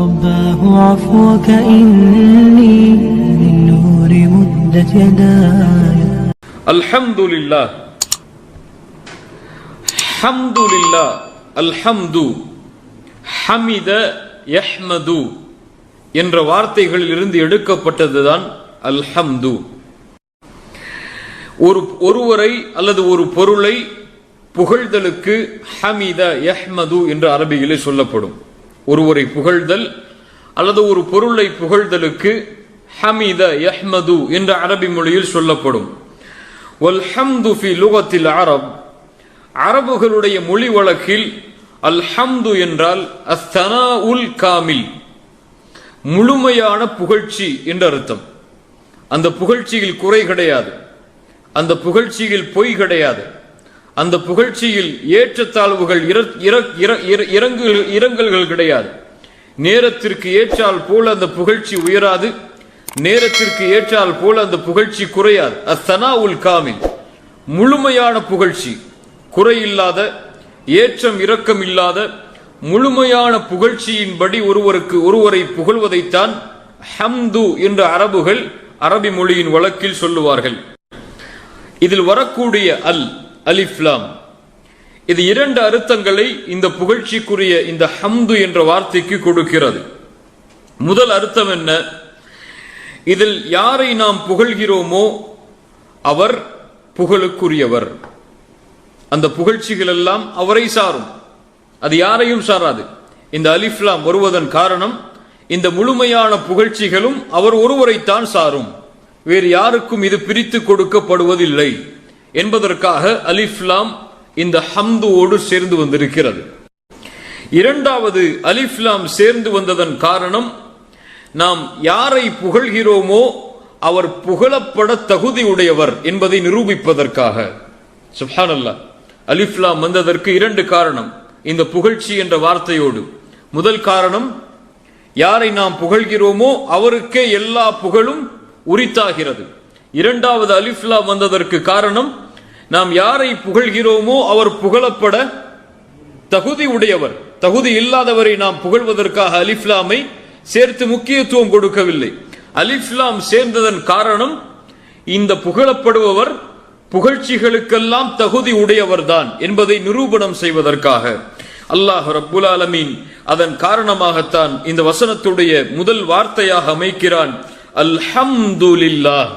رباه عفوك إني من نور مدت يداي. الحمد لله حمد لله الحمد حمد யஹ்மது என்ற வார்த்தைகளில் இருந்து எடுக்கப்பட்டதுதான் அல்ஹம்து. ஒருவரை அல்லது ஒரு பொருளை புகழ்தலுக்கு ஹமித யஹ்மது என்று அரபியிலே சொல்லப்படும். ஒருவரை புகழ்தல் அல்லது ஒரு பொருளை புகழ்தலுக்கு ஹமித யஹ்மது என்ற அரபி மொழியில் சொல்லப்படும். வல்ஹம்து ஃபி லுகத்தில் அரப், அரபுகளுடைய மொழி வழக்கில் அல்ஹம்து என்றால் அஸ்தனாஉல் காமில், முழுமையான புகழ்ச்சி என்று அர்த்தம். அந்த புகழ்ச்சியில் குறை கிடையாது, அந்த புகழ்ச்சியில் பொய் கிடையாது, அந்த புகழ்ச்சியில் ஏற்றத்தாழ்வுகள் இரங்கல்கள் கிடையாது. நேரத்திற்கு ஏற்றால் போல அந்த புகழ்ச்சி உயராது, நேரத்திற்கு ஏற்றால் போல அந்த புகழ்ச்சி குறையாது. அஸ்தனாஉல் காமில், முழுமையான புகழ்ச்சி, குறையில்லாத, ஏற்றம் இரக்கம் இல்லாத முழுமையான புகழ்ச்சியின்படி ஒருவரை புகழ்வதைத்தான் ஹம்து என்று அரபுகள் அரபி மொழியின் வழக்கில் சொல்லுவார்கள். இதில் வரக்கூடிய அலிஃப்லாம், இது இரண்டு அர்த்தங்களை இந்த புகழ்ச்சிக்குரிய இந்த ஹம்து என்ற வார்த்தைக்கு கொடுக்கிறது. முதல் அர்த்தம் என்ன? இதில் யாரை நாம் புகழ்கிறோமோ அவர் புகழுக்குரியவர். அந்த புகழ்ச்சிகள் எல்லாம் அவரை சாரும், அது யாரையும் சாராது. இந்த அலிஃப்லாம் வருவதன் காரணம், இந்த முழுமையான புகழ்ச்சிகளும் அவர் ஒருவரைத்தான் சாரும், வேறு யாருக்கும் இது பிரித்து கொடுக்கப்படுவதில்லை என்பதற்காக அலிஃப்லாம் இந்த ஹம்துவோடு சேர்ந்து வந்திருக்கிறது. இரண்டாவது, அலிஃப்லாம் சேர்ந்து வந்ததன் காரணம், நாம் யாரை புகழ்கிறோமோ அவர் புகழப்பட தகுதியுடையவர் என்பதை நிரூபிப்பதற்காக. சுப்ஹானல்லாஹ், அலிஃப்லாம் வந்ததற்கு இரண்டு காரணம் இந்த புகழ்ச்சி என்ற வார்த்தையோடு. முதல் காரணம், யாரை நாம் புகழ்கிறோமோ அவருக்கே எல்லா புகழும் உரித்தாகிறது. இரண்டாவது, அலிஃப்லாம் வந்ததற்கு காரணம், நாம் யாரை புகழ்கிறோமோ அவர் புகழப்பட தகுதி உடையவர். தகுதி இல்லாதவரை நாம் புகழ்வதற்காக அலிஃப்லாமை சேர்த்து முக்கியத்துவம் கொடுக்கவில்லை. அலிஃப்லாம் சேர்ந்ததன் காரணம், இந்த புகழப்படுபவர் புகழ்ச்சிகளுக்கெல்லாம் தகுதி உடையவர் தான் என்பதை நிரூபணம் செய்வதற்காக அல்லாஹ் ரப்புல் ஆலமீன் அதன் காரணமாகத்தான் இந்த வசனத்துடைய முதல் வார்த்தையாக அமைக்கிறான் அல்ஹம்துலில்லாஹ்.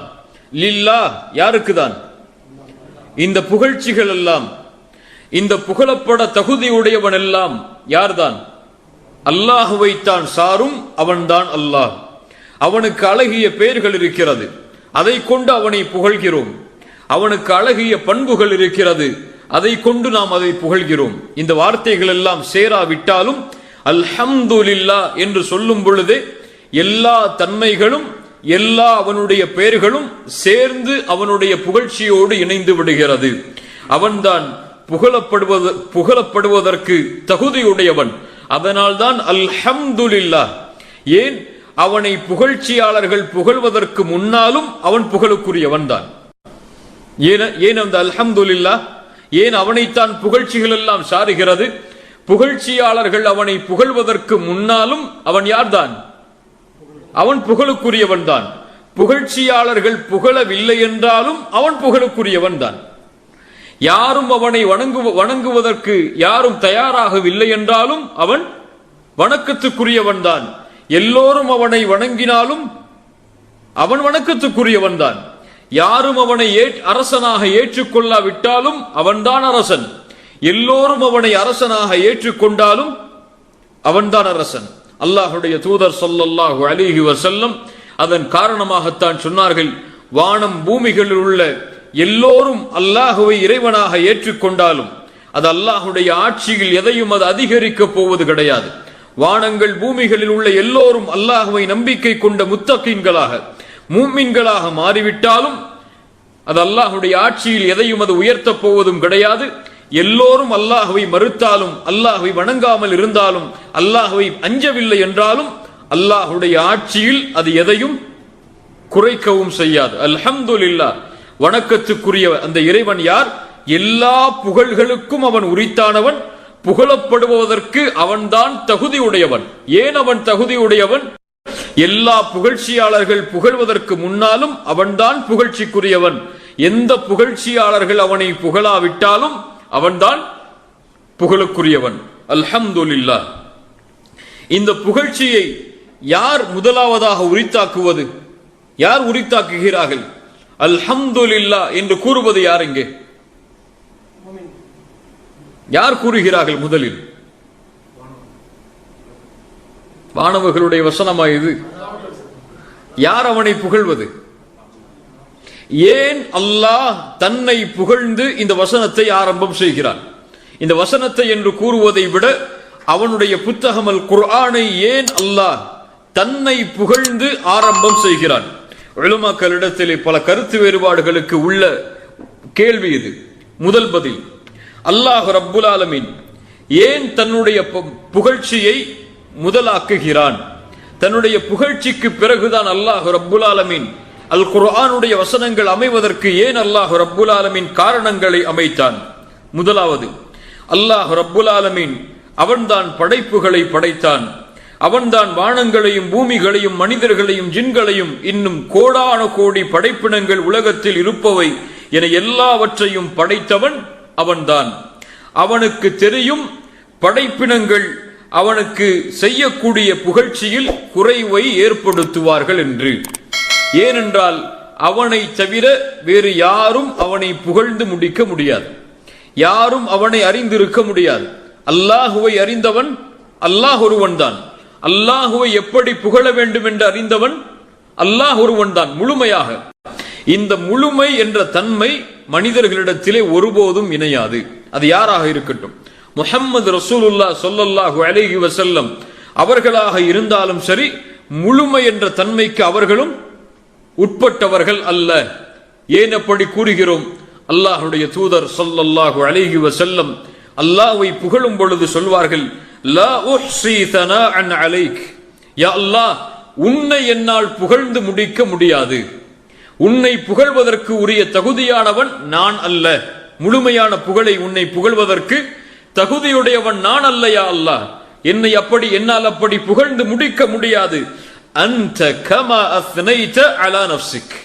லில்லாஹ், யாருக்குதான் இந்த புகழ்ச்சிகள் எல்லாம், இந்த புகழப்பட தகுதியுடையவன் எல்லாம் யார்தான்? அல்லாஹுவைத்தான் சாரும், அவன்தான் அல்லாஹ். அவனுக்கு அழகிய பெயர்கள் இருக்கிறது, அதை கொண்டு அவனை புகழ்கிறோம். அவனுக்கு அழகிய பண்புகள் இருக்கிறது, அதை கொண்டு நாம் அதை புகழ்கிறோம். இந்த வார்த்தைகள் எல்லாம் சேராவிட்டாலும் அல்ஹம்துலில்லாஹ் என்று சொல்லும் பொழுதே எல்லா தன்மைகளும் எல்லா அவனுடைய பெயர்களும் சேர்ந்து அவனுடைய புகழ்ச்சியோடு இணைந்து விடுகிறது. அவன்தான் புகழப்படுவதற்கு தகுதியுடையவன். அதனால்தான் அல்ஹம்துலில்லாஹ். ஏன்? அவனை புகழ்ச்சியாளர்கள் புகழ்வதற்கு முன்னாலும் அவன் புகழுக்குரியவன் தான். ஏன் அந்த அல்ஹம்துலில்லாஹ், ஏன் அவனைத்தான் புகழ்ச்சிகள் எல்லாம் சாருகிறது? புகழ்ச்சியாளர்கள் அவனை புகழ்வதற்கு முன்னாலும் அவன் யார்தான்? அவன் புகழுக்குரியவன் தான். புகழ்ச்சியாளர்கள் புகழவில்லை என்றாலும் அவன் புகழுக்குரியவன் தான். யாரும் அவனை வணங்குவதற்கு யாரும் தயாராகவில்லை என்றாலும் அவன் வணக்கத்துக்குரியவன் தான். எல்லோரும் அவனை வணங்கினாலும் அவன் வணக்கத்துக்குரியவன் தான். யாரும் அவனை அரசனாக ஏற்றுக்கொள்ளாவிட்டாலும் அவன்தான் அரசன். எல்லோரும் அவனை அரசனாக ஏற்றுக்கொண்டாலும் அவன்தான் அரசன். அல்லாஹுடைய தூதர் ஸல்லல்லாஹு அலைஹி வஸல்லம் அதன் காரணமாகத்தான் சொன்னார்கள், வானம் பூமிகளில் உள்ள எல்லோரும் அல்லாஹுவை இறைவனாக ஏற்றுக்கொண்டாலும் அது அல்லாஹுடைய ஆட்சியில் எதையும் அது அதிகரிக்க போவது கிடையாது. வானங்கள் பூமிகளில் உள்ள எல்லோரும் அல்லாஹுவை நம்பிக்கை கொண்ட முத்தகீன்களாக மூமின்களாக மாறிவிட்டாலும் அது அல்லாஹுடைய ஆட்சியில் எதையும் அது உயர்த்தப் போவதும் கிடையாது. எல்லோரும் அல்லாஹுவை மறுத்தாலும் அல்லாஹுவை வணங்காமல் இருந்தாலும் அல்லாஹுவை அஞ்சவில்லை என்றாலும் அல்லாஹுடைய ஆட்சியில் அது எதையும் குறைக்கவும் செய்யாது. அல்ஹம்துலில்லாஹ், வணக்கத்துக்குரிய அந்த இறைவன் யார்? எல்லா புகழ்களுக்கும் அவன் உரித்தானவன். புகழப்படுவதற்கு அவன்தான் தகுதியுடையவன். ஏன் அவன் தகுதியுடையவன்? எல்லா புகழ்ச்சியாளர்கள் புகழ்வதற்கு முன்னாலும் அவன்தான் புகழ்ச்சிக்குரியவன். எந்த புகழ்ச்சியாளர்கள் அவனை புகழாவிட்டாலும் அவன்தான் புகழுக்குரியவன். அல்ஹம்துலில்லாஹ். இந்த புகழ்ச்சியை யார் முதலாவதாக உரித்தாக்குவது? யார் உரித்தாக்குகிறார்கள்? அல்ஹம்துலில்லாஹ் என்று கூறுவது யார்? இங்கே யார் கூறுகிறார்கள்? முதலில் வானவர்களுடைய வசனமா இது? யார் அவனை புகழ்வது? ஏன் அல்லாஹ் தன்னை புகழ்ந்து இந்த வசனத்தை ஆரம்பம் செய்கிறான்? இந்த வசனத்தை என்று கூறுவதை விட அவனுடைய புத்தகம் அல் குர்ஆனை ஏன் அல்லாஹ் தன்னை புகழ்ந்து ஆரம்பம் செய்கிறான்? உலமாக்களிடத்திலே பல கருத்து வேறுபாடுகளுக்கு உள்ள கேள்வி இது. முதல் பதில், அல்லாஹ் ரப்புல் ஆலமீன் ஏன் தன்னுடைய புகழ்ச்சியை முதலாக்குகிறான்? தன்னுடைய புகழ்ச்சிக்கு பிறகுதான் அல்லாஹ் ரப்புல் ஆலமீன் அல் குர்ஆனுடைய வசனங்கள் அமைவதற்கு ஏன் அல்லாஹ் ரப்புல் ஆலமீன் காரணங்களை அமைத்தான்? முதலாவது, அல்லாஹ் ரப்புல் ஆலமீன் அவன்தான் படைப்புகளை படைத்தான். அவன்தான் வானங்களையும் பூமிகளையும் மனிதர்களையும் ஜின்களையும் இன்னும் கோடான கோடி படைப்பினங்கள் உலகத்தில் இருப்பவை என எல்லாவற்றையும் படைத்தவன் அவன்தான். அவனுக்கு தெரியும் படைப்பினங்கள் அவனுக்கு செய்யக்கூடிய புகழ்ச்சியில் குறைவை ஏற்படுத்துவார்கள் என்று. ஏனென்றால் அவனை தவிர வேறு யாரும் அவனை புகழ்ந்து முடிக்க முடியாது. யாரும் அவனை அறிந்திருக்க முடியாது. அல்லாஹுவை அறிந்தவன் அல்லாஹ் ஒருவன் தான். அல்லாஹுவை எப்படி புகழ வேண்டும் என்று அறிந்தவன் அல்லாஹ் ஒருவன் தான் முழுமையாக. இந்த முழுமை என்ற தன்மை மனிதர்களிடத்திலே ஒருபோதும் இணையாது. அது யாராக இருக்கட்டும், முஹம்மது ரசூலுல்லாஹ் ஸல்லல்லாஹு அலைஹி வஸல்லம் அவர்களாக இருந்தாலும் சரி, முழுமை என்ற தன்மைக்கு அவர்களும் உட்பட்டவர்கள் அல்ல. ஏன் அப்படி கூறுகிறோம்? அல்லாஹ்வுடைய தூதர் ஸல்லல்லாஹு அலைஹி வஸல்லம் அல்லாஹ்வை புகழும் பொழுது சொல்வார்கள், லா உஹ்ஸி தனாஅன் அலைக், யா அல்லாஹ், உன்னை என்னால் புகழ்ந்து முடிக்க முடியாது. உன்னை புகழ்வதற்கு உரிய தகுதியானவன் நான் அல்ல. முழுமையான புகழை உன்னை புகழ்வதற்கு தகுதியுடையவன் நான் அல்ல யா அல்லாஹ். என்னை அப்படி என்னால் அப்படி புகழ்ந்து முடிக்க முடியாது. அன்த கமா அஸ்னைத அலா நஃப்ஸிக்,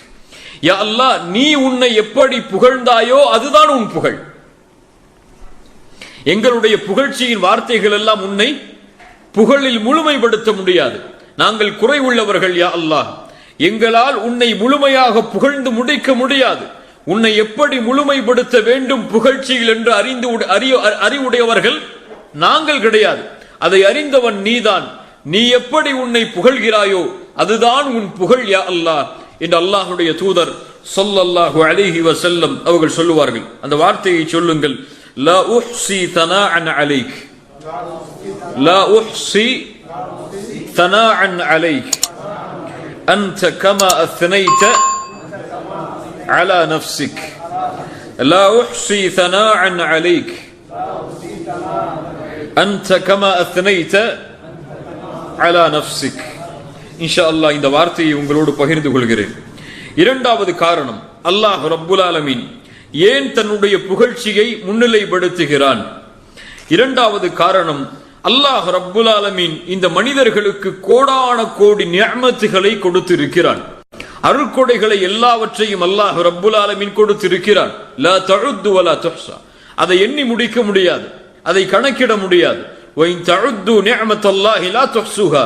யா அல்லாஹ், நீ உன்னை எப்படி புகழ்ந்தாயோ அதுதான் உன் புகழ். எங்களுடைய புகழ்ச்சியின் வார்த்தைகள் எல்லாம் உன்னை புகழில் முழுமைப்படுத்த முடியாது. நாங்கள் குறை உள்ளவர்கள் யா அல்லாஹ். எங்களால் உன்னை முழுமையாக புகழ்ந்து முடிக்க முடியாது. உன்னை எப்படி முழுமைப்படுத்த வேண்டும் புகழ்ச்சியில் என்று அறிவுடையவர்கள் நாங்கள் கிடையாது. அதை அறிந்தவன் நீதான். நீ எப்படி உன்னை புகழ்கிறாயோ அதுதான் உன் புகழ் யா அல்லாஹ் என்று அல்லாஹ்வுடைய தூதர் ஸல்லல்லாஹு அலைஹி வஸல்லம் அவர்கள் சொல்லுவார்கள். அந்த வார்த்தையை சொல்லுங்கள், லா உஹ்ஸி தனாஅன் அலைக், லா உஹ்ஸி தனாஅன் அலைக், அன்த கமா அஸ்னைத அலா நஃப்ஸிக், லா உஹ்ஸி தனாஅன் அலைக், அன்த கமா அஸ்னைத அலா நஃப்ஸிக். இன்ஷா அல்லாஹ் இந்த வார்த்தையை உங்களோடு பகிர்ந்து கொள்கிறேன். இரண்டாவது காரணம், அல்லாஹ் ரப்புல் ஆலமீன் ஏன் தன்னுடைய புகழ்ச்சியை முன்னிலைப்படுத்துகிறான்? இரண்டாவது காரணம், அல்லாஹ் ரப்புல் ஆலமீன் இந்த மனிதர்களுக்கு கோடான கோடி நிஅமத்துகளை கொடுத்திருக்கிறான். அருட்கொடைகளை எல்லாவற்றையும் அல்லாஹ் ரப்புல் ஆலமீன் கொடுத்திருக்கிறான். லா தஉத்து வலா துஹ்ஸா, அதை எண்ணி முடிக்க முடியாது, அதை கணக்கிட முடியாது. வ இன் தஉத்து நிஅமத்தல்லாஹி லா துஹ்ஸுஹா,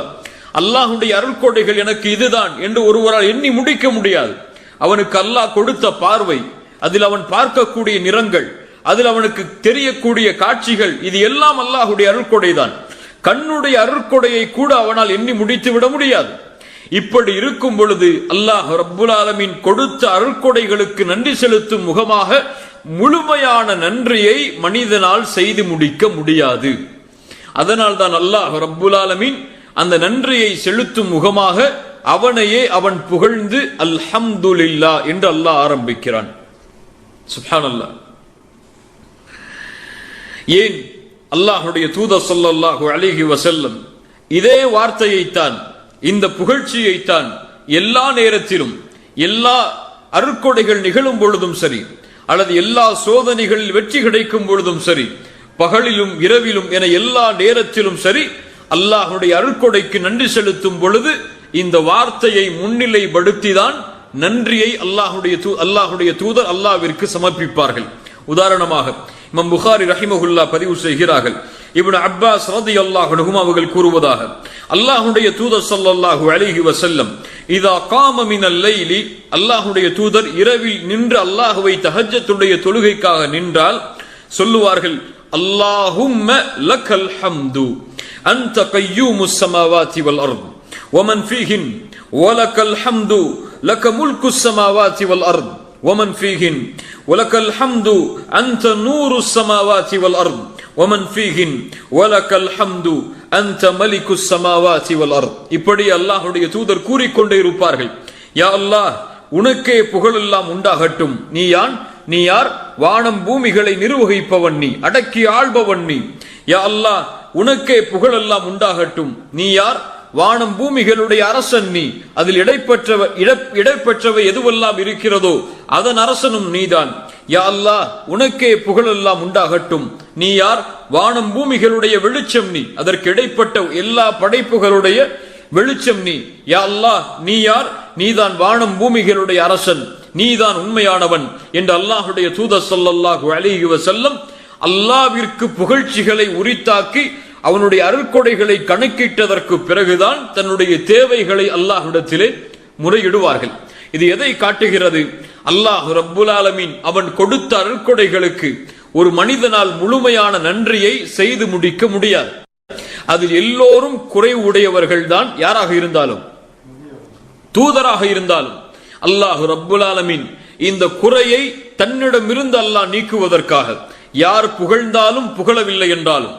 அல்லாஹ்வுடைய அருட்கொடைகள் எனக்கு இதுதான் என்று ஒருவரால் எண்ணி முடிக்க முடியாது. அவனுக்கு அல்லாஹ் கொடுத்த பார்வை, அதில் அவன் பார்க்கக்கூடிய நிறங்கள், அதில் அவனுக்கு தெரியக்கூடிய காட்சிகள், இது எல்லாம் அல்லாஹ்வுடைய அருட்கொடை தான். கண்ணுடைய அருட்கொடையை கூட அவனால் எண்ணி முடித்து விட முடியாது. இப்படி இருக்கும் பொழுது அல்லாஹ் ரப்புல் ஆலமீன் கொடுத்த அருட்கொடைகளுக்கு நன்றி செலுத்தும் முகமாக முழுமையான நன்றியை மனிதனால் செய்து முடிக்க முடியாது. அதனால் தான் அல்லாஹ் ரப்புல் ஆலமீன் அந்த நன்றியை செலுத்தும் முகமாக அவனையே அவன் புகழ்ந்து அல்ஹம்துலில்லாஹ் என்று அல்லாஹ் ஆரம்பிக்கிறான். சுப்ஹானல்லாஹ். ஏன் அல்லாஹ்வுடைய தூதர் ஸல்லல்லாஹு அலைஹி வஸல்லம் இதே வார்த்தையைத்தான், இந்த புகழ்ச்சியைத்தான் எல்லா நேரத்திலும், எல்லா அருட்கொடைகள் நிகழும் பொழுதும் சரி, அல்லது எல்லா சோதனைகளில் வெற்றி கிடைக்கும் பொழுதும் சரி, பகலிலும் இரவிலும் என எல்லா நேரத்திலும் சரி அல்லாஹ்வுடைய அருட்கொடைக்கு நன்றி செலுத்தும் பொழுது இந்த வார்த்தையை முன்னிலைப்படுத்திதான் நன்றியை அல்லாஹ்வுடைய தூதர் அல்லாஹ்விற்கு சமர்ப்பிப்பார்கள். உதாரணமாக இமாம் புகாரி ரஹிமஹுல்லாஹ் பதிவு செய்கிறார்கள், இப்னு அப்பாஸ் ரலியல்லாஹு அன்ஹுமா அவர்கள் கூறுவதாக, அல்லாஹ்வுடைய தூதர் ஸல்லல்லாஹு அலைஹி வஸல்லம் இதா காம மினல் லைலி, அல்லாஹ்வுடைய தூதர் இரவில் நின்று அல்லாஹ்வை தஹஜ்ஜத்துடைய தொழுகைக்காக நின்றால் சொல்லுவார்கள், அல்லாஹும்ம லக்கல் ஹம்து அன்த கய்யூமுஸ் ஸமாவாதி வல் அர்த் வமன் ஃபீஹின் வலக்கல் ஹம்து லக முல்குஸ் ஸமாவாதி வல் அர்த் ومن فيهن ولك الحمد أنت نور السماوات والأرض ومن فيهن ولك الحمد أنت ملك السماوات والأرض. இப்படி அல்லாஹ்வுடைய தூதர் கூறிக்கொண்டே இருப்பார்கள், யா அல்லாஹ் உனக்கே புகழெல்லாம் உண்டாகட்டும், நீ யார், வானம் பூமிகளை நிர்வகிப்பவன் நீ, அடக்கி ஆள்பவன் நீ. யா அல்லாஹ் உனக்கே புகழெல்லாம் உண்டாகட்டும், நீ யார், வானம் பூமிகளுடைய அரசன் நீ, அதில் இடைப்பெற்றவை எதுவெல்லாம் இருக்கிறதோ அதன் அரசனும் நீதான். யா அல்லாஹ் உனக்கே புகழெல்லாம் உண்டாகட்டும், நீ யார், வானம் பூமிகளுடைய வெளிச்சம் நீ, அதற்கு இடைப்பட்ட எல்லா படைப்புகளுடைய வெளிச்சம் நீ. யா அல்லாஹ் நீ யார், நீதான் வானம் பூமிகளுடைய அரசன், நீதான் உண்மையானவன் என்று அல்லாஹ்வுடைய தூதர் ஸல்லல்லாஹு அலைஹி வஸல்லம் அல்லாஹ்விற்கு புகழ்ச்சிகளை உரித்தாக்கி அவனுடைய அருட்கொடைகளை கணக்கிட்டதற்கு பிறகுதான் தன்னுடைய தேவைகளை அல்லாஹ்விடத்திலே முறையிடுவார்கள். இது எதை காட்டுகிறது? அல்லாஹ் ரப்புல் ஆலமீன் அவன் கொடுத்த அருட்கொடைகளுக்கு ஒரு மனிதனால் முழுமையான நன்றியை செய்து முடிக்க முடியாது. அதில் எல்லோரும் குறைவு உடையவர்கள் தான், யாராக இருந்தாலும், தூதராக இருந்தாலும். அல்லாஹ் ரப்புல் ஆலமீன் இந்த குறையை தன்னிடமிருந்து அல்லாஹ் நீக்குவதற்காக யார் புகழ்ந்தாலும் புகழவில்லை என்றாலும்,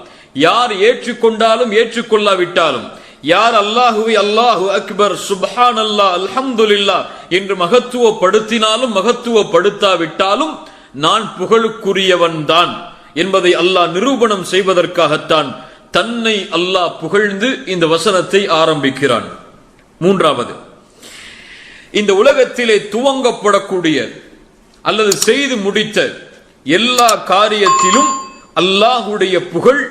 யார் ஏற்றுக்கொண்டாலும் ஏற்றுக்கொள்ளாவிட்டாலும், யார் அல்லாஹுவை அல்லாஹு அக்பர் சுப்ஹானல்லாஹ் அல்ஹம்துலில்லாஹ் என்று மகத்துவப்படுத்தினாலும் மகத்துவப்படுத்தாவிட்டாலும் நான் புகழுக்குரியவன் தான் என்பதை அல்லாஹ் நிரூபணம் செய்வதற்காகத்தான் தன்னை அல்லாஹ் புகழ்ந்து இந்த வசனத்தை ஆரம்பிக்கிறான். மூன்றாவது, இந்த உலகத்திலே துவங்கப்படக்கூடிய அல்லது செய்து முடித்த எல்லா காரியத்திலும் அல்லாஹ்வுடைய புகழ்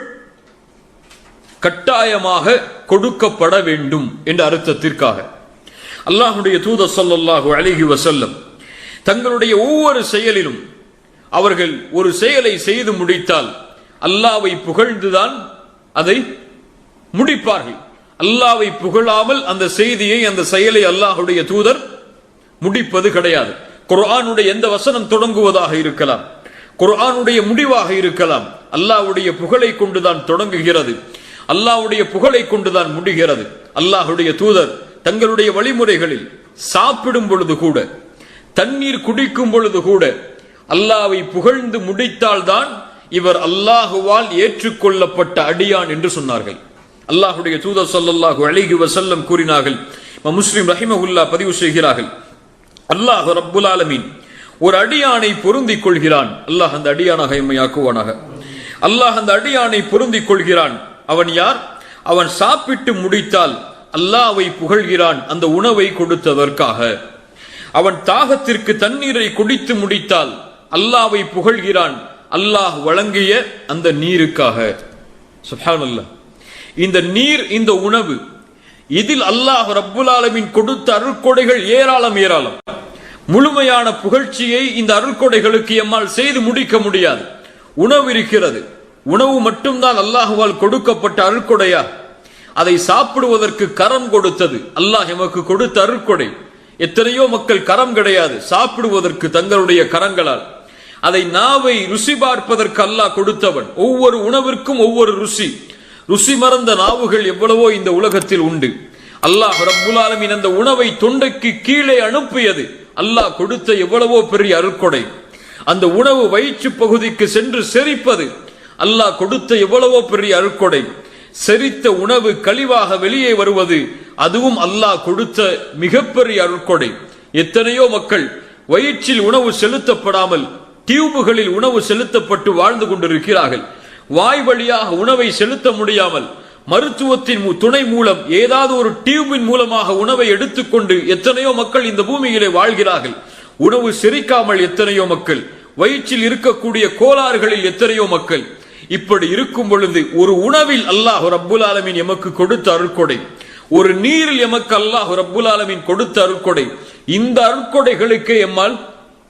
கட்டாயமாக கொடுக்கப்பட வேண்டும் என்ற அர்த்தத்திற்காக அல்லாஹ்வுடைய தூதர் ஸல்லல்லாஹு அலைஹி வஸல்லம் தங்களுடைய ஒவ்வொரு செயலிலும் அவர்கள் ஒரு செயலை செய்து முடித்தால் அல்லாஹ்வை புகழ்ந்துதான் அதை முடிப்பார்கள். அல்லாஹ்வை புகழாமல் அந்த செய்தியை, அந்த செயலை அல்லாஹ்வுடைய தூதர் முடிப்பது கிடையாது. குர்ஆனுடைய எந்த வசனம் தொடங்குவதாக இருக்கலாம், குர்ஆனுடைய முடிவாக இருக்கலாம், அல்லாஹ்வுடைய புகழை கொண்டுதான் தொடங்குகிறது, அல்லாஹ்வுடைய புகழை கொண்டுதான் முடிகிறது. அல்லாஹ்வுடைய தூதர் தங்களுடைய வழிமுறைகளில் சாப்பிடும் பொழுது கூட, தண்ணீர் குடிக்கும் பொழுது கூட அல்லாஹ்வை புகழ்ந்து முடித்தால்தான் இவர் அல்லாஹுவால் ஏற்றுக்கொள்ளப்பட்ட அடியான் என்று சொன்னார்கள். அல்லாஹ்வுடைய தூதர் ஸல்லல்லாஹு அலைஹி வஸல்லம் கூறினார்கள், முஸ்லிம் ரஹிமஹுல்லாஹ் பதிவு செய்கிறார்கள், அல்லாஹ் ரப்புல் ஆலமீன் ஒரு அடியானை பொருந்திக் கொள்கிறான். அல்லாஹ் அந்த அடியானாக எம்மையாக்குவானாக. அல்லாஹ் அந்த அடியானை பொருந்திக் கொள்கிறான். அவன் யார்? அவன் சாப்பிட்டு முடித்தால் அல்லாஹ்வை புகழ்கிறான் அந்த உணவை கொடுத்ததற்காக. அவன் தாகத்திற்கு தண்ணீரை குடித்து முடித்தால் அல்லாஹ்வை புகழ்கிறான் அல்லாஹ் வழங்கிய அந்த நீருக்காக. சுப்ஹானல்லாஹ். இந்த நீர், இந்த உணவு, இதில் அல்லாஹ் ரப்புல் ஆலமீன் கொடுத்த அருட்கொடைகள் ஏராளம் ஏராளம். முழுமையான புகழ்ச்சியை இந்த அருட்கொடைகளுக்கு எம்மால் செய்து முடிக்க முடியாது. உணவு இருக்கிறது, உணவு மட்டும்தான் அல்லாஹுவால் கொடுக்கப்பட்ட அருட்கொடையா? அதை சாப்பிடுவதற்கு கரம் கொடுத்தது அல்லாஹ் எமக்கு கொடுத்த அருட்கொடை. எத்தனையோ மக்கள் கரம் கிடையாது, சாப்பிடுவதற்கு தங்களுடைய கரங்களால். அதை நாவை ருசி பார்ப்பதற்கு அல்லாஹ் கொடுத்தவன். ஒவ்வொரு உணவிற்கும் ஒவ்வொரு ருசி. ருசி மறந்த நாவுகள் எவ்வளவோ இந்த உலகத்தில் உண்டு. அல்லாஹ் ரப்புல் ஆலமீன் அந்த உணவை தொண்டைக்கு கீழே அனுப்பியது அல்லாஹ் கொடுத்த எவ்வளவோ பெரிய அருட்கொடை. அந்த உணவு வயிற்று பகுதிக்கு சென்று செரிப்பது அல்லாஹ் கொடுத்த எவ்வளவோ பெரிய அருட்கொடை. செரித்த உணவு கழிவாக வெளியே வருவது அதுவும் அல்லாஹ் கொடுத்த மிகப்பெரிய அருட்கொடை. எத்தனையோ மக்கள் வயிற்றில் உணவு செலுத்தப்படாமல் டியூபுகளில் உணவு செலுத்தப்பட்டு வாழ்ந்து கொண்டிருக்கிறார்கள். வாய் வழியாக உணவை செலுத்த முடியாமல் மருத்துவத்தின் துணை மூலம் ஏதாவது ஒரு டியூபின் மூலமாக உணவை எடுத்துக்கொண்டு எத்தனையோ மக்கள் இந்த பூமியிலே வாழ்கிறார்கள். உணவு செரிக்காமல் எத்தனையோ மக்கள், வயிற்றில் இருக்கக்கூடிய கோளாறுகளில் எத்தனையோ மக்கள். இப்படி இருக்கும் பொழுது ஒரு உணவில் அல்லாஹ் ரப்புல் ஆலமீன் எமக்கு கொடுத்த அருட்கொடை, ஒரு நீரில் எமக்கு அல்லாஹ் ரப்புல் ஆலமீன் கொடுத்த அருட்கொடை, இந்த அருட்கொடைகளுக்கு எம்மால்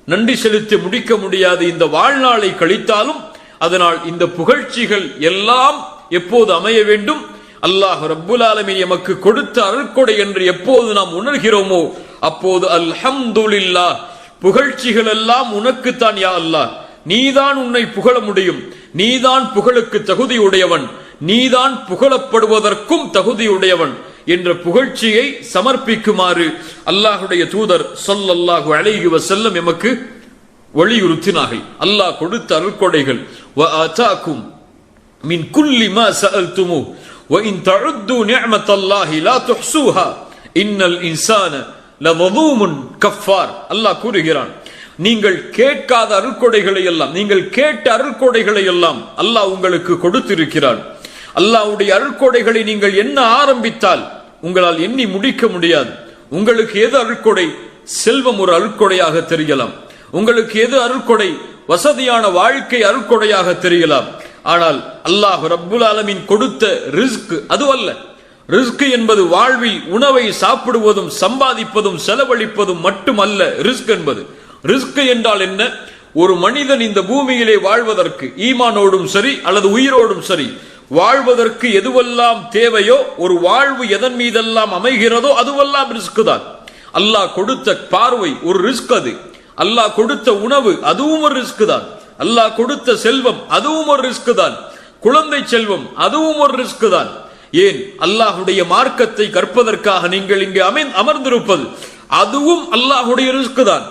நன்றி செலுத்தி முடிக்க முடியாது. இந்த வாழ்நாளை கழித்தாலும் அதனால் இந்த புகழ்ச்சிகள் எல்லாம் எப்போது அமைய வேண்டும்? அல்லாஹ் ரப்புல் ஆலமீன் எமக்கு கொடுத்த அருட்கொடை என்று எப்போது நாம் உணர்கிறோமோ அப்போது அல்ஹம்துலில்லாஹ், புகழ்ச்சிகள் எல்லாம் உனக்குத்தான் யா அல்லாஹ், நீதான் உன்னை புகழ முடியும், நீதான் புகழுக்கு தகுதியுடையவன், நீதான் புகழப்படுவதற்கும் தகுதியுடையவன் என்ற புகழ்ச்சியை சமர்ப்பிக்குமாறு அல்லாஹுடைய தூதர் ஸல்லல்லாஹு அலைஹி வஸல்லம் எமக்கு வலியுறுத்தினார்கள். அல்லாஹ் கொடுத்த அருட்கொடைகள், வஆதாக்கும் மின் குல்லி மா சஅல்துமு வ இன் தஉது நிஅமத்தல்லாஹி லா துஹ்ஸூஹா இன்னல் இன்சான லதலூமுன் கஃபார். அல்லாஹ் கூறுகிறான், நீங்கள் கேட்காத அருட்கொடைகளை எல்லாம், நீங்கள் கேட்ட அருட்கொடைகளை எல்லாம் அல்லாஹ் உங்களுக்கு கொடுத்திருக்கிறான். அல்லாஹ்வுடைய அருட்கொடைகளை நீங்கள் என்ன ஆரம்பித்தால் உங்களால் எண்ணி முடிக்க முடியாது. உங்களுக்கு எது அருட்கொடை? செல்வம் ஒரு அருட்கொடையாக தெரியலாம். உங்களுக்கு எது அருட்கொடை? வசதியான வாழ்க்கை அருட்கொடையாக தெரியலாம். ஆனால் அல்லாஹ் ரப்புல் ஆலமீன் கொடுத்த ரிஸ்க் அதுவல்ல. ரிஸ்க் என்பது வாழ்வில் உணவை சாப்பிடுவதும் சம்பாதிப்பதும் செலவழிப்பதும் மட்டுமல்ல. ரிஸ்க் என்பது, ரிஸ்க் என்றால் என்ன? ஒரு மனிதன் இந்த பூமியிலே வாழ்வதற்கு, ஈமானோடும் சரி அல்லது உயிரோடும் சரி, வாழ்வதற்கு எதுவெல்லாம் தேவையோ, ஒரு வாழ்வு எதன் மீதெல்லாம் அமைகிறதோ அதுவெல்லாம் ரிஸ்க் தான். அல்லாஹ் கொடுத்த பார்வை ஒரு ரிஸ்க் அது. அல்லாஹ் கொடுத்த உணவு அதுவும் ஒரு ரிஸ்க் தான். அல்லாஹ் கொடுத்த செல்வம் அதுவும் ஒரு ரிஸ்க் தான். குழந்தை செல்வம் அதுவும் ஒரு ரிஸ்க் தான். ஏன்? அல்லாஹுடைய மார்க்கத்தை கற்பதற்காக நீங்கள் இங்கே அமர்ந்திருப்பது அதுவும் அல்லாஹுடைய ரிஸ்க் தான்.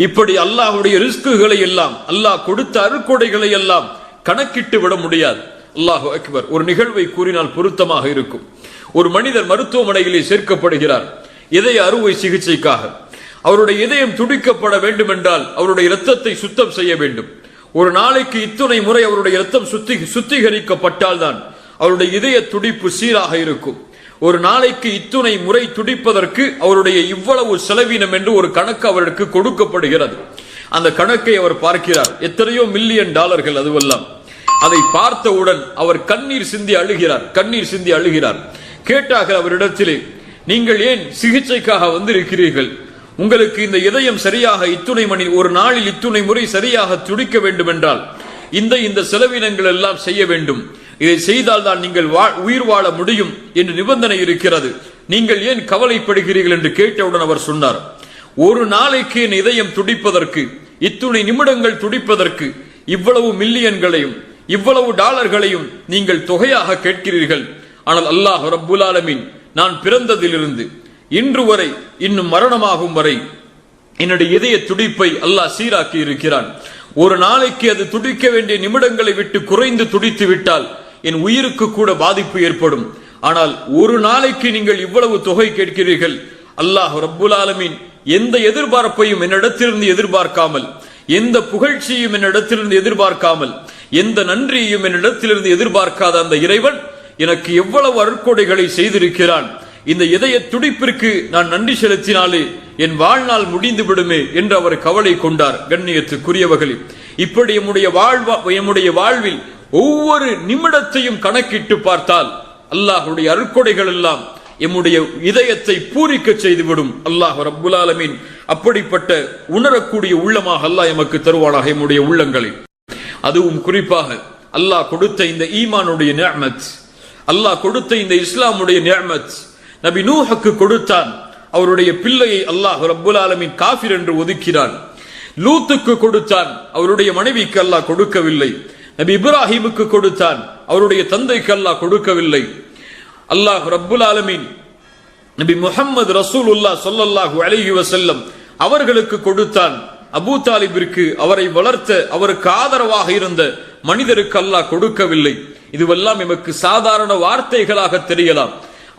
இப்படி அல்லாஹுடைய ரிஸ்குகளை எல்லாம், அல்லாஹ் கொடுத்த அருட்கொடைகளை எல்லாம் கணக்கிட்டு விட முடியாது. அல்லாஹு அக்பர். ஒரு நிகழ்வை கூறினால் பொருத்தமாக இருக்கும். ஒரு மனிதர் மருத்துவமனையிலே சேர்க்கப்படுகிறார் இதய அறுவை சிகிச்சைக்காக. அவருடைய இதயம் துடிக்கப்பட வேண்டும் என்றால் அவருடைய இரத்தத்தை சுத்தம் செய்ய வேண்டும். ஒரு நாளைக்கு இத்துணை முறை அவருடைய இரத்தம் சுத்திகரிக்கப்பட்டால் தான் அவருடைய இதய துடிப்பு சீராக இருக்கும். ஒரு நாளைக்கு இத்துணை முறை துடிப்பதற்கு அவருடைய இவ்வளவு செலவினம் என்று ஒரு கணக்கு அவருக்கு கொடுக்கப்படுகிறது. அந்த கணக்கை அவர் பார்க்கிறார். எத்தனையோ மில்லியன் டாலர்கள் அதுவெல்லாம். அதை பார்த்தவுடன் அவர் கண்ணீர் சிந்தி அழுகிறார். கேட்டார்கள் அவரிடத்திலே, நீங்கள் ஏன் சிகிச்சைக்காக வந்திருக்கிறீர்கள்? உங்களுக்கு இந்த இதயம் சரியாக இத்துணை மணி, ஒரு நாளில் இத்துணை முறை சரியாக துடிக்க வேண்டும் என்றால் இந்த செலவினங்கள் எல்லாம் செய்ய வேண்டும். இதை செய்தால் தான் நீங்கள் உயிர் வாழ முடியும் என்று நிபந்தனை இருக்கிறது. நீங்கள் ஏன் கவலைப்படுகிறீர்கள் என்று கேட்டவுடன் அவர் சொன்னார், ஒரு நாளைக்கு என் இதயம் துடிப்பதற்கு, இத்துணை நிமிடங்கள் துடிப்பதற்கு இவ்வளவு மில்லியன்களையும் இவ்வளவு டாலர்களையும் நீங்கள் தொகையாக கேட்கிறீர்கள். ஆனால் அல்லாஹ் ரப்புல் ஆலமீன் நான் பிறந்ததிலிருந்து இன்று வரை, இன்னும் மரணமாகும் வரை என்னுடைய இதய துடிப்பை அல்லாஹ் சீராக்கி இருக்கிறான். ஒரு நாளைக்கு அது துடிக்க வேண்டிய நிமிடங்களை விட்டு குறைந்து துடித்து விட்டால் என் உயிருக்கு கூட பாதிப்பு ஏற்படும். ஆனால் ஒரு நாளைக்கு நீங்கள் இவ்வளவு தொகை கேட்கிறீர்கள். அல்லாஹ் ரப்புல் ஆலமீன் எந்த எதிர்பார்ப்பையும் என்னிடத்திலிருந்து எதிர்பார்க்காமல், எந்த புகழ்ச்சியும் என்னிடத்திலிருந்து எதிர்பார்க்காமல், எந்த நன்றியையும் என்னிடத்திலிருந்து எதிர்பார்க்காத அந்த இறைவன் எனக்கு எவ்வளவு அருட்கொடைகளை செய்திருக்கிறான். இந்த இதய துடிப்பிற்கு நான் நன்றி செலுத்தினாலே என் வாழ்நாள் முடிந்து விடுமே என்று அவர் கவலை கொண்டார். கண்ணியத்துக்குரியவர்களே, இப்படி எம்முடைய வாழ்வில் ஒவ்வொரு நிமிடத்தையும் கணக்கிட்டு பார்த்தால் அல்லாஹுடைய அருட்கொடைகள் எல்லாம் எம்முடைய இதயத்தை பூரிக்க செய்துவிடும். அல்லாஹ் ரப்புல் ஆலமீன் அப்படிப்பட்ட உணரக்கூடிய உள்ளமாக அல்லாஹ் எமக்கு தருவானாக எம்முடைய உள்ளங்களை. அதுவும் குறிப்பாக அல்லாஹ் கொடுத்த இந்த ஈமானுடைய நிஅமத், அல்லாஹ் கொடுத்த இந்த இஸ்லாமுடைய நிஅமத் நபி நூஹுக்கு கொடுத்தான். அவருடைய பிள்ளையை அல்லாஹ் ரப்புல் ஆலமீன் காஃபிர் என்று ஒதுக்கினான். லூத்துக்கு கொடுத்தான், அவருடைய மனைவிக்கு அல்லாஹ் கொடுக்கவில்லை. நபி இப்ராஹிமுக்கு கொடுத்தான், அவருடைய தந்தைக்கு அல்லாஹ் கொடுக்கவில்லை. அல்லாஹ் ரப்புல் ஆலமீன் நபி முஹம்மது ரசூலுல்லாஹ் ஸல்லல்லாஹு அலைஹி வஸல்லம் அவர்களுக்கு கொடுத்தான். அபூ தாலிபிற்கு, அவரை வளர்த்த, அவருக்கு ஆதரவாக இருந்த மனிதருக்கு அல்லாஹ் கொடுக்கவில்லை. இதுவெல்லாம் எமக்கு சாதாரண வார்த்தைகளாக தெரியலாம்.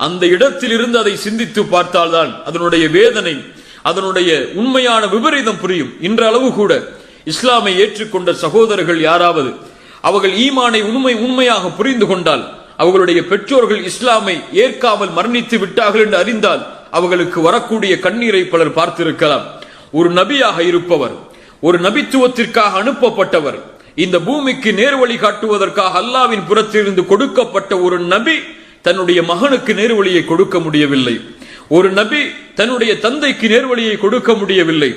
அந்த இடத்தில் இருந்து அதை சிந்தித்து பார்த்தால்தான் அதனுடைய வேதனை, அதனுடைய உண்மையான விபரீதம் புரியும். இன்றளவு கூட இஸ்லாமை ஏற்றுக்கொண்ட சகோதரர்கள் யாராவது அவர்கள் ஈமானை உண்மையாக புரிந்து கொண்டால், அவர்களுடைய பெற்றோர்கள் இஸ்லாமை ஏற்காமல் மரணித்து விட்டார்கள் என்று அறிந்தால் அவர்களுக்கு வரக்கூடிய கண்ணீரை பலர் பார்த்திருக்கலாம். ஒரு நபியாக இருப்பவர், ஒரு நபித்துவத்திற்காக அனுப்பப்பட்டவர், இந்த பூமிக்கு நேர்வழி காட்டுவதற்காக அல்லாஹ்வின் புறத்திலிருந்து கொடுக்கப்பட்ட ஒரு நபி தன்னுடைய மகனுக்கு நேர்வழியை கொடுக்க முடியவில்லை. ஒரு நபி தன்னுடைய தந்தைக்கு நேர்வழியை கொடுக்க முடியவில்லை.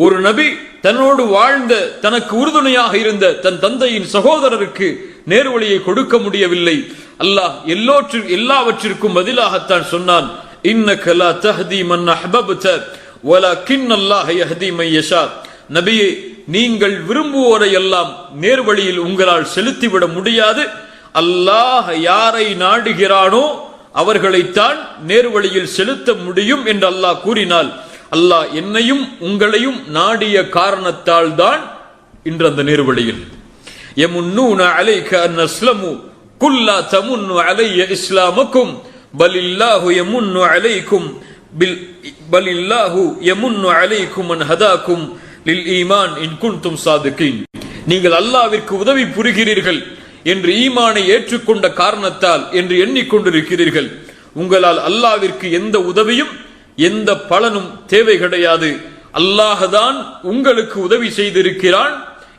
ஒரு நபி தன்னோடு வாழ்ந்த தனக்கு உறுதுணையாக இருந்த தன் தந்தையின் சகோதரருக்கு நேர்வழியை கொடுக்க முடியவில்லை. அல்லாஹ் எல்லாவற்றிற்கும் பதிலாகத்தான் சொன்னான், இன்னக லா தஹ்தி மன் அஹ்பப்த வலக்கின்னல்லாஹ யஹ்தி மன் யஷா. நபியே, நீங்கள் விரும்புவோரை எல்லாம் நேர்வழியில் உங்களால் செலுத்திவிட முடியாது. அல்லாஹ் யாரை நாடுகிறானோ அவர்களைத்தான் நேர்வழியில் செலுத்த முடியும் என்று அல்லாஹ் கூறினால், அல்லாஹ் என்னையும் உங்களையும் நாடிய காரணத்தால் தான் இன்று அந்த நேர்வழியில். யமுன்னூன அலைக அன் அஸ்லமு குல் லா தமுன்னு அலைய இஸ்லாமக்கும் பலில்லாஹு யமுன்னு அலைக்கும் பலில்லாஹு யமுன்னு அலைக்கும் அன் ஹதாக்கும் லில் ஈமான் இன் குன்தும் சாதிகீன். நீங்கள் அல்லாஹ்விற்கு உதவி புரிகிறீர்கள் என்று ஈமானை ஏற்றுக்கொண்ட காரணத்தால் என்று எண்ணிக்கொண்டிருக்கிறீர்கள். உங்களால் அல்லாஹ்விற்கு எந்த உதவியும் எந்த பலனும் தேவை கிடையாது. அல்லாஹ்தான் உங்களுக்கு உதவி செய்திருக்கிறான்.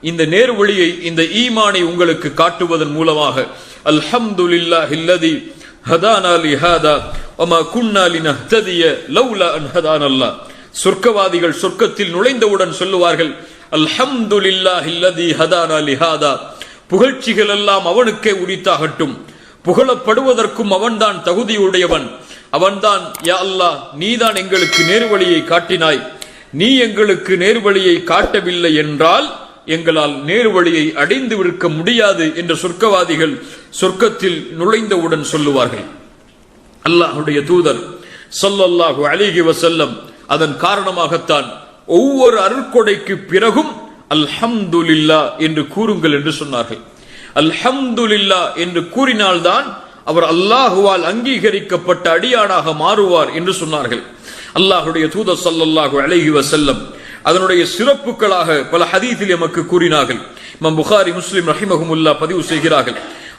இந்த நேர்வழியை, இந்த ஈமானை உங்களுக்கு காட்டுவதன் மூலமாக. அல்ஹம்துலில்லாஹில்லதி ஹதானா லிஹாதா வமா குன்னா லினஹ்ததிய லௌலா அன் ஹதானல்லாஹ். சொர்க்கவாதிகள் சொர்க்கத்தில் நுழைந்தவுடன் சொல்லுவார்கள், அல்ஹம்துலில்லாஹில்லதி ஹதானா லிஹாதா. புகழ்ச்சிகள் எல்லாம் அவனுக்கே உரித்தாகட்டும். புகழப்படுவதற்கும் அவன்தான் தகுதியுடையவன். அவன்தான், யா அல்லாஹ், நீதான் எங்களுக்கு நேர்வழியை காட்டினாய். நீ எங்களுக்கு நேர்வழியை காட்டவில்லை என்றால் எங்களால் நேர்வழியை அடைந்து விடுக்க முடியாது என்று சொர்க்கவாதிகள் சொர்க்கத்தில் நுழைந்தவுடன் சொல்லுவார்கள். அல்லாஹ்வுடைய தூதர் ஸல்லல்லாஹு அலைஹி வஸல்லம் அதன் காரணமாகத்தான் ஒவ்வொரு அருட்கொடைக்கு பிறகும் அல்ஹம்துலில்லாஹ் என்று கூறுங்கள் என்று சொன்னார்கள். அல்ஹம்துலில்லாஹ் என்று கூறினால்தான் அவர் அல்லாஹுவால் அங்கீகரிக்கப்பட்ட அடியானாக மாறுவார் என்று சொன்னார்கள். அல்லாஹ்வுடைய தூதர் ஸல்லல்லாஹு அலைஹி வஸல்லம் அதனுடைய சிறப்புகளாக பல ஹதீஸில் எமக்கு கூறினார்கள். இமாம் புகாரி, முஸ்லிம் ரஹிமஹுமுல்லாஹ் பதிவு செய்கிறார்கள்.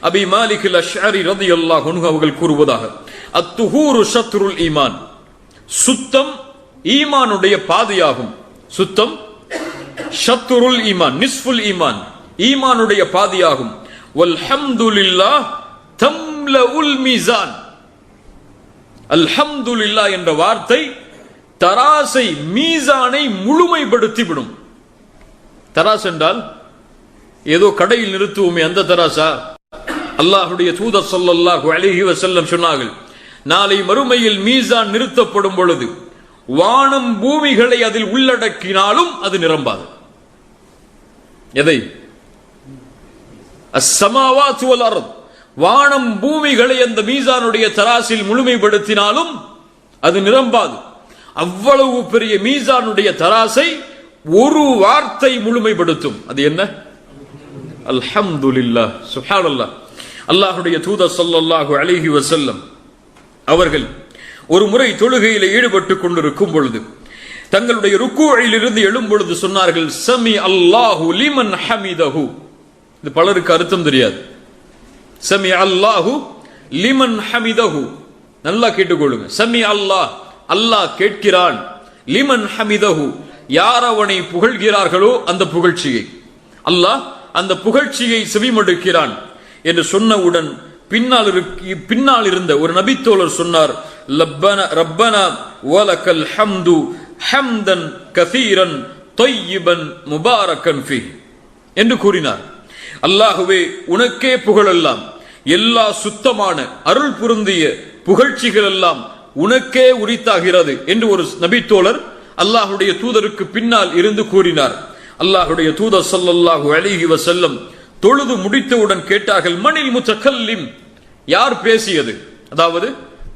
அபி மாலிக் அல்-அஷ்அரி ரலியல்லாஹு அன்ஹு அவர்கள் கூறுவதாக, அத்துஹூரு ஷத்ருல் ஈமான். சுத்தம் ஈமானுடைய பாதையாகும். சுத்தம் ஷத்ருல் ஈமான், நிஸ்ஃபுல் ஈமான், ஈமானுடைய பாதையாகும். வல்ஹம்துலில்லாஹ் தம்லஉல் மீசான். அல்ஹம்துலில்லாஹ் என்ற வார்த்தை தராசை, மீசானை முழுமைப்படுத்தி விடும். தராஸ் என்றால் ஏதோ கடையில் நிறுத்துவோமே அந்த தராசா? அல்லாஹ்வுடைய தூதர் ஸல்லல்லாஹு அலைஹி வஸல்லம் சொன்னார்கள், நாளை மறுமையில் மீசான் நிறுத்தப்படும் பொழுது வானம் பூமிகளை அதில் உள்ளடக்கினாலும் அது நிரம்பாது. எதை? அஸ்ஸமாவாத்து வல் அர்த். வானம் பூமிகளை அந்த மீசானுடைய தராசில் முழுமைப்படுத்தினாலும் அது நிரம்பாது. அவ்வளவு பெரிய மீசானுடைய தராசை ஒரு வார்த்தை முழுமைப்படுத்தும். அது என்ன? அல்ஹம்துலில்லாஹ். சுப்ஹானல்லாஹ். அல்லாஹ்வுடைய தூதர் ஸல்லல்லாஹு அலைஹி வஸல்லம் அவர்கள் ஒரு முறை தொழுகையில் ஈடுபட்டுக் கொண்டிருக்கும் பொழுது தங்களுடைய ருக்கூஇல் இருந்து எழும் பொழுது சொன்னார்கள், சமி அல்லாஹு லிமன் ஹமிதஹு. இது பலருக்கு அர்த்தம் தெரியாது. சமி அல்லாஹு லிமன் ஹமிதஹு. நல்லா கேட்டுக்கொள்ளுங்க. சமி அல்லாஹ், அல்லாஹ் கேட்கிறான். லிமன் ஹமிதஹு, யார் அவனை புகழ்கிறார்களோ அந்த புகழ்ச்சியை, அல்லாஹ் அந்த புகழ்ச்சியை செவிமடுக்கிறான் என்று சொன்னவுடன் பின்னால் இருந்த ஒரு நபித்தோழர் சொன்னார், ரப்பனா வலக்கல் ஹம்து ஹம்தன் கஸீரன் தொய்யிபன் முபாரக்கன் ஃபீ என்று கூறினார். அல்லாஹுவே, உனக்கே புகழெல்லாம், எல்லா சுத்தமான அருள் பொருந்திய புகழ்ச்சிகள் எல்லாம் உனக்கே உரித்தாகிறது என்று ஒரு நபித்தோழர் அல்லாஹுடைய தூதருக்கு பின்னால் இருந்து கூறினார். அல்லாஹுடைய தூதர் ஸல்லல்லாஹு அலைஹி வஸல்லம் தொழுது முடித்தவுடன் கேட்டார்கள், மனில் முத்தகல்லிம், யார் பேசியது? அதாவது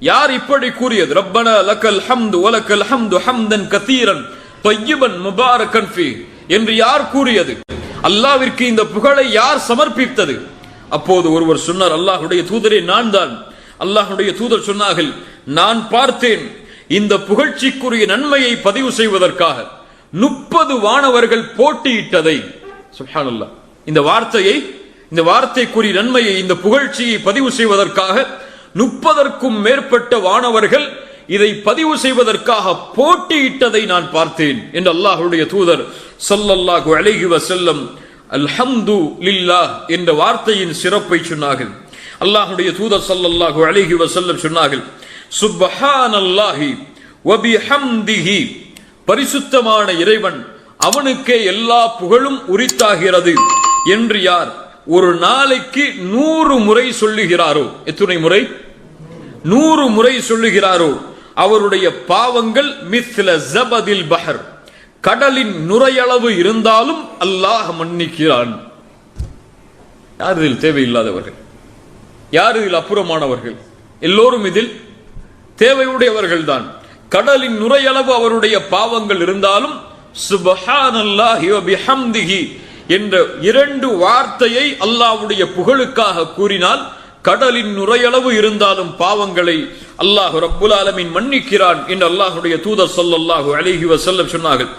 யார் இப்படி கூறியது? ரப்பனா லக்கல் ஹம்து வலக்கல் ஹம்து ஹம்தன் கஸீரன் தொய்யிபன் முபாரக்கன் ஃபீ என்று யார் கூறியது? அல்லாஹ்விற்கு இந்த புகழை யார் சமர்ப்பித்தது? அப்போது ஒருவர் சொன்னார், அல்லாஹ்வுடைய தூதரே, நான் தான். அல்லாஹ்வுடைய தூதர் சொன்னார்கள், நான் பார்த்தேன், இந்த புகழ்ச்சிக்குரிய நன்மையை பதிவு செய்வதற்காக 30 வானவர்கள் போட்டியிட்டதை. சுப்ஹானல்லாஹ். இந்த வார்த்தைக்குரிய நன்மையை, இந்த புகழ்ச்சியை பதிவு செய்வதற்காக 30க்கும் மேற்பட்ட வானவர்கள் இதை பதிவு செய்வதற்காக போட்டியிட்டதை நான் பார்த்தேன் என்று அல்லாஹ்வுடைய தூதர் ஸல்லல்லாஹு அலைஹி வஸல்லம் அல்ஹம்து லில்லாஹ் என்ற வார்த்தையின் சிறப்பை சொன்னார்கள். அல்லாஹ்வுடைய தூதர் ஸல்லல்லாஹு அலைஹி வஸல்லம் சொன்னார்கள், சுப்ஹானல்லாஹி வ பிஹம்திஹி, பரிசுத்தமான இறைவன், அவனுக்கே எல்லா புகழும் உரித்தாகிறது என்று யார் ஒரு நாளைக்கு 100 முறை சொல்லுகிறாரோ, எத்தனை முறை? 100 முறை சொல்லுகிறாரோ, அவருடைய பாவங்கள் மிஸ்ல ஜபதில் பஹர், கடலின் நுரையளவு இருந்தாலும் அல்லாஹ் மன்னிக்கிறான். யார் இதில் தேவையில்லாதவர்கள்? யார் இதில் அப்புறமானவர்கள்? எல்லோரும் இதில் தேவையுடையவர்கள் தான். கடலின் நுரையளவு அவருடைய பாவங்கள் இருந்தாலும் சுப்ஹானல்லாஹி வ பிஹம்திஹி என்ற 2 வார்த்தையை அல்லாஹ்வுடைய புகழுக்காக கூறினால் கடலின் நுரையளவு இருந்தாலும் பாவங்களை அல்லாஹ் ரப்புல் ஆலமீன் மன்னிக்கிறான் என்று அல்லாஹ்வுடைய தூதர் ஸல்லல்லாஹு அலைஹி வஸல்லம் சொன்னார்கள்.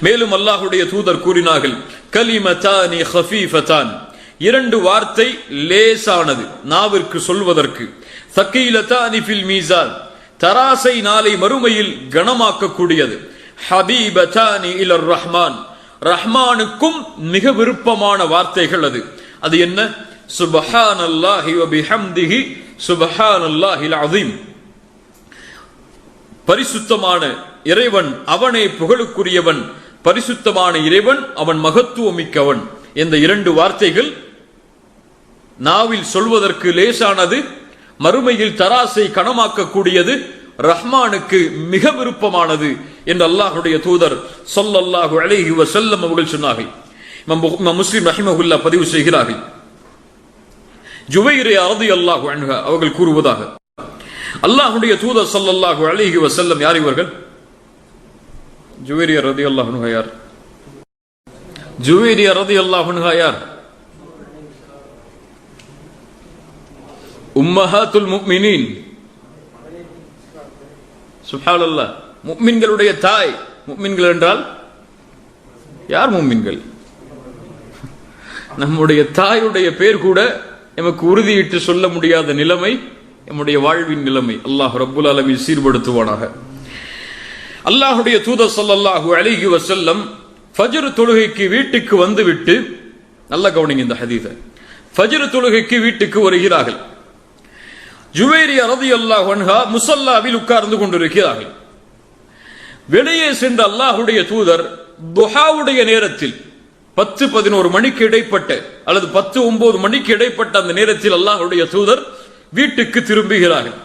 மேலும் அல்லாஹ்வுடைய தூதர் கூறினார்கள், கலிமதானி ஹஃபீஃபதான், 2 வார்த்தை லேசானது நாவிற்கு சொல்வதற்கு, ஸகீலதானி ஃபில் மீசான், தராசை நாளை மறுமையில் கனமாக்கக்கூடியது, ஹபீபதானி இலர் ரஹ்மான், ரஹ்மானுக்கும் மிக விருப்பமான வார்த்தைகள் அது. அது என்ன? சுப்ஹானல்லாஹி வ பிஹம்திஹி சுப்ஹானல்லாஹில் அஸீம், பரிசுத்தமான இறைவன் அவனே புகழுக்குரியவன், பரிசுத்தமான இறைவன் அவன் மகத்துவமிக்கவன். இந்த 2 வார்த்தைகள் நாவில் சொல்வதற்கு லேசானது, மறுமையில் தராசை கனமாக்கக்கூடியது, ரஹ்மானுக்கு மிக விருப்பமானது என்று அல்லாஹ்வுடைய தூதர் ஸல்லல்லாஹு அலைஹி வஸல்லம் அவர்கள் சொன்னார்கள். இமாம் முஸ்லிம் ரஹிமஹுல்லாஹ் பதிவு செய்கிறார்கள், ஜுவைரியா ரலியல்லாஹு அன்ஹா அவர்கள் கூறுவதாக, அல்லாஹ்வுடைய தூதர் ஸல்லல்லாஹு அலைஹி வஸல்லம், யார் இவர்கள்? ஜுவைரியா ரலியல்லாஹு அன்ஹா யார்? ஜுவைரியா ரலியல்லாஹு அன்ஹா யார்? உம்மஹாத்துல் முஃமினீன். சுப்ஹானல்லாஹ், முஃமின்களுடைய தாய். முஃமின்கள் என்றால் யார்? முஃமின்கள். நம்முடைய தாயுடைய பேர் கூட நமக்கு உறுதியிட்டு சொல்ல முடியாத நிலைமை நம்முடைய வாழ்வின் நிலைமை. அல்லாஹ் ரப்புல் ஆலமீன் சீர்படுத்துவானாக. அல்லாஹ்வுடைய தூதர் ஸல்லல்லாஹு அலைஹி வஸல்லம் ஃபஜ்ர் தொழுகைக்கு வீட்டுக்கு வந்துவிட்டு, நல்ல கவனிங்க இந்த ஹதீஸை, ஃபஜ்ர் தொழுகைக்கு வீட்டுக்கு வருகிறார்கள். ஜுவைரியா ரலியல்லாஹு அன்ஹா முஸல்லாவில் உட்கார்ந்து கொண்டிருக்கிறார்கள். வெளியே சென்ற அல்லாஹ்வுடைய தூதர் துஹாவுடைய நேரத்தில் 10-11 மணிக்கு இடைப்பட்ட அல்லது 10-9 மணிக்கு இடைப்பட்ட அந்த நேரத்தில் அல்லாஹ்வுடைய தூதர் வீட்டுக்கு திரும்புகிறார்கள்.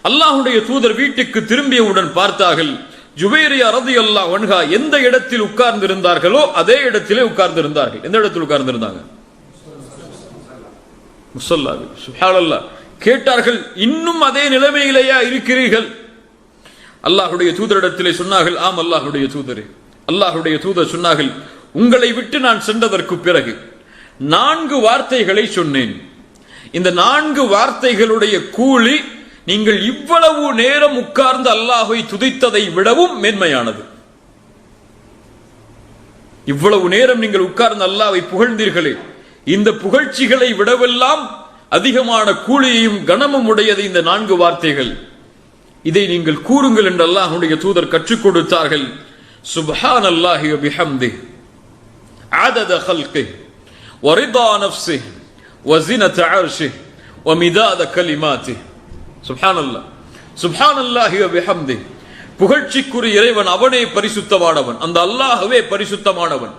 அல்லாஹ்வுடைய தூதர் வீட்டுக்கு திரும்பியவுடன் பார்த்தார்கள், ஜுவைரியா ரலியல்லாஹு அன்ஹா எந்த இடத்தில் உட்கார்ந்திருந்தார்களோ அதே இடத்திலே உட்கார்ந்திருந்தார்கள். எந்த இடத்தில் உட்கார்ந்திருந்தாங்க? முஸல்லாவில். சுப்ஹானல்லாஹ். கேட்டார்கள், இன்னும் அதே நிலைமையிலேயா இருக்கிறீர்கள்? அல்லாஹ்வுடைய தூதரிடத்திலே சொன்னார்கள், ஆம் அல்லாஹ்வுடைய தூதரே. அல்லாஹ்வுடைய தூதர் சொன்னார்கள், உங்களை விட்டு நான் சென்றதற்கு பிறகு 4 வார்த்தைகளை சொன்னேன். இந்த 4 வார்த்தைகளுடைய கூலி நீங்கள் இவ்வளவு நேரம் உட்கார்ந்து அல்லாஹ்வை துதித்ததை விடவும் மேன்மையானது. இவ்வளவு நேரம் நீங்கள் உட்கார்ந்து அல்லாஹ்வை புகழ்ந்தீர்களே, இந்த புகழ்ச்சிகளை விடவெல்லாம் அதிகமான கூலியையும் கனமும் உடையது இந்த 4 வார்த்தைகள். இதை நீங்கள் கூறுங்கள் என்று அல்லாஹ்வுடைய தூதர் கற்றுக் கொடுத்தார்கள். சுப்ஹானல்லாஹி வ பிஹம்திஹி அதத கல்கிஹி வ ரிதா நஃப்ஸிஹி வ ஸினத அர்ஷிஹி வ மிதாத கலிமாத்திஹி. சுப்ஹானல்லாஹ். சுப்ஹானல்லாஹி வ பிஹம்திஹி, புகழ்ச்சிக்குரிய இறைவன் அவனே பரிசுத்தமானவன், அந்த அல்லாஹ்வே பரிசுத்தமானவன்,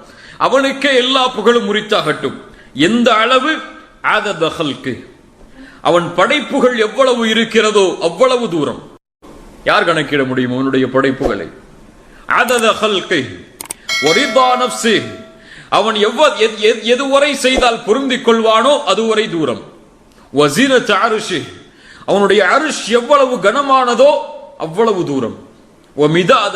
அவனுக்கே எல்லா புகழும் உரித்தாகட்டும். எந்த அளவு? அதத கல்கிஹி, அவன் படைப்புகள் எவ்வளவு இருக்கிறதோ அவ்வளவு தூரம். யார் கணக்கிட முடியும் அவனுடைய படைப்புகளை? அதத கல்கிஹி வ ரிதா நஃப்ஸிஹி, அவன் எதுவரை செய்தால் பொருந்திக் கொள்வானோ அதுவரை தூரம். வ ஸினத அர்ஷிஹி, அவனுடைய அர்ஷ் எவ்வளவு கனமானதோ அவ்வளவு தூரம். வ மிதாத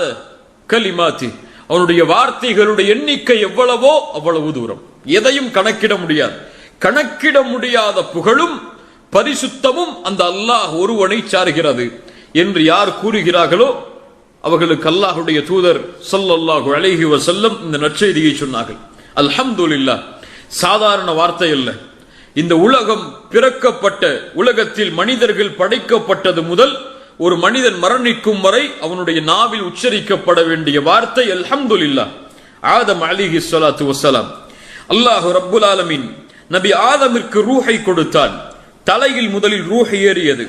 கலிமாத்தி, அவனுடைய வார்த்தைகளுடைய எண்ணிக்கை எவ்வளவோ அவ்வளவு தூரம். எதையும் கணக்கிட முடியாது. கணக்கிட முடியாத புகழும் பரிசுத்தமும் அந்த அல்லாஹ் ஒருவனை சார்கிறது என்று யார் கூறுகிறார்களோ அவர்களுக்கு அல்லாஹ்வுடைய தூதர் ஸல்லல்லாஹு அலைஹி வஸல்லம் இந்த நற்செய்தியை சொன்னார்கள். அல்ஹம்துலில்லாஹ், சாதாரண வார்த்தை அல்ல. இந்த உலகம் பிறக்கப்பட்ட, உலகத்தில் மனிதர்கள் படைக்கப்பட்டது முதல் ஒரு மனிதன் மரணிக்கும் வரை அவனுடைய நாவில் உச்சரிக்கப்பட வேண்டிய வார்த்தை அல்ஹம்துலில்லாஹ். ஆதம் அலைஹி ஸலாத்து வஸலாம் அல்லாஹ் ரப்புல் ஆலமீன் நபி ஆதமிற்கு ரூஹை கொடுத்தான். தலையில் முதலில் ரூஹ் ஏறியது.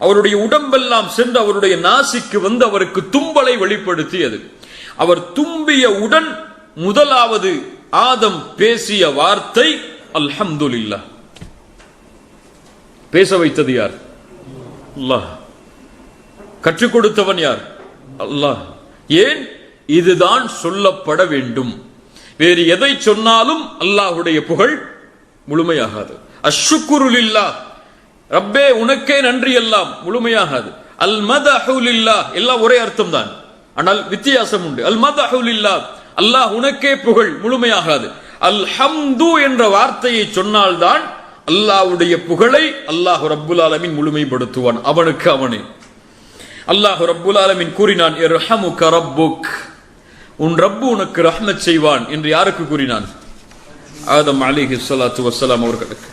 அவருடைய உடம்பெல்லாம் சென்று அவருடைய நாசிக்கு வந்து அவருக்கு தும்பலை வெளிப்படுத்தியது. அவர் தும்பியவுடன் முதலாவது ஆதம் பேசிய வார்த்தை அல்ஹம்துலில்லாஹ். பேச வைத்தது யார்? அல்லாஹ். கற்றுக் கொடுத்தவன் யார்? அல்லாஹ். ஏன்? இதுதான் சொல்லப்பட வேண்டும். வேறு எதை சொன்னாலும் அல்லாஹ்வுடைய புகழ் முழுமையாகாது. அஷ்ஷுக்குரு லில்லாஹ், ரப்பே உனக்கே நன்றி எல்லாம் முழுமையாகாது. அல் மதஹு லில்லாஹ் எல்லாம் ஒரே அர்த்தம் தான், ஆனால் வித்தியாசம் உண்டு. அல் மதஹு லில்லாஹ், அல்லாஹ் உனக்கே புகழ் முழுமையாகாது. அல்ஹம்து என்ற வார்த்தையை சொன்னால்தான் அல்லாஹ்வுடைய புகழை அல்லாஹ் ரப்புல் ஆலமீன் முழுமைப்படுத்துவான். அவனுக்கு அவனே. அல்லாஹ் ரப்புல் ஆலமீன் கூறினான், இர்ஹமுக ரப்புக், உன் ரப்பு உனக்கு ரஹ்மத் செய்வான் என்று யாருக்கு கூறினான்? ஆதம் அலைஹிஸ்ஸலாத்து வஸ்ஸலாம் அவர்களுக்கு.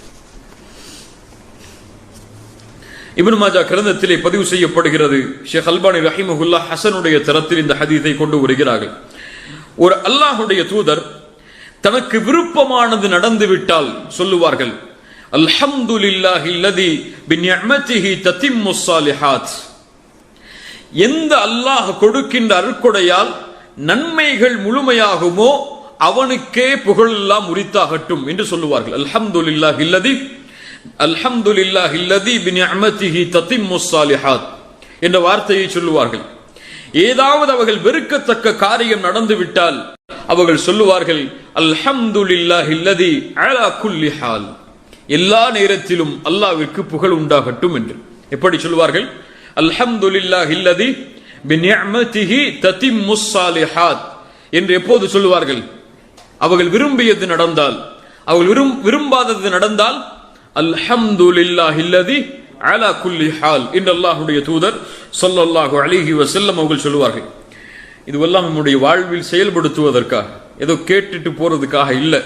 இப்னு மாஜா கிரந்தத்திலே பதிவு செய்யப்படுகிறது. ஷேக் அல்பானி ரஹிமஹுல்லாஹ் ஹசனுடைய தரத்தில் இந்த ஹதீஸை கொண்டு வருகிறார்கள். ஒரு அல்லாஹ்வுடைய தூதர் தனக்கு விருப்பமானது நடந்துவிட்டால் சொல்லுவார்கள், அல்ஹம்துலில்லாஹில்லதி பிநிஅமதிஹி தத்திம்முஸ் ஸாலிஹாத். எந்த அல்லாஹ் கொடுக்கின்ற அருட்கொடையால் நன்மைகள் முழுமையாகுமோ அவனுக்கே புகழெல்லாம் உரித்தாகட்டும் என்று சொல்லுவார்கள். அல்ஹம்துலில்லாஹில்லதி பிநிஅமதிஹி தத்திம்முஸ் ஸாலிஹாத் என்ற வார்த்தையை சொல்லுவார்கள். ஏதாவது அவர்கள் வெறுக்கத்தக்க காரியம் நடந்துவிட்டால் அவர்கள் சொல்லுவார்கள், அல்ஹம்துலில்லாஹில்லதி அலா குல்லி ஹால், எல்லா நேரத்திலும் அல்லாஹ்விற்கு புகழ் உண்டாகட்டும் என்று. எப்படி சொல்வார்கள்? அல்ஹம்துலில்லாஹில்லதி பிநிஅமதிஹி தத்திம்முஸ் ஸாலிஹாத் என்று எப்போது சொல்லுவார்கள்? அவர்கள் விரும்பியது நடந்தால், அவர்கள் விரும்பாதது நடந்தால் அல்ஹம்துலில்லாஹில்லதி அலா குல்லி ஹால் என்று அல்லாஹ்வுடைய தூதர் ஸல்லல்லாஹு அலைஹி வஸல்லம் அவர்கள் சொல்லுவார்கள். இதுவெல்லாம் நம்முடைய வாழ்வில் செயல்படுத்துவதற்காக, ஏதோ கேட்டுட்டு போறதுக்காக இல்லை.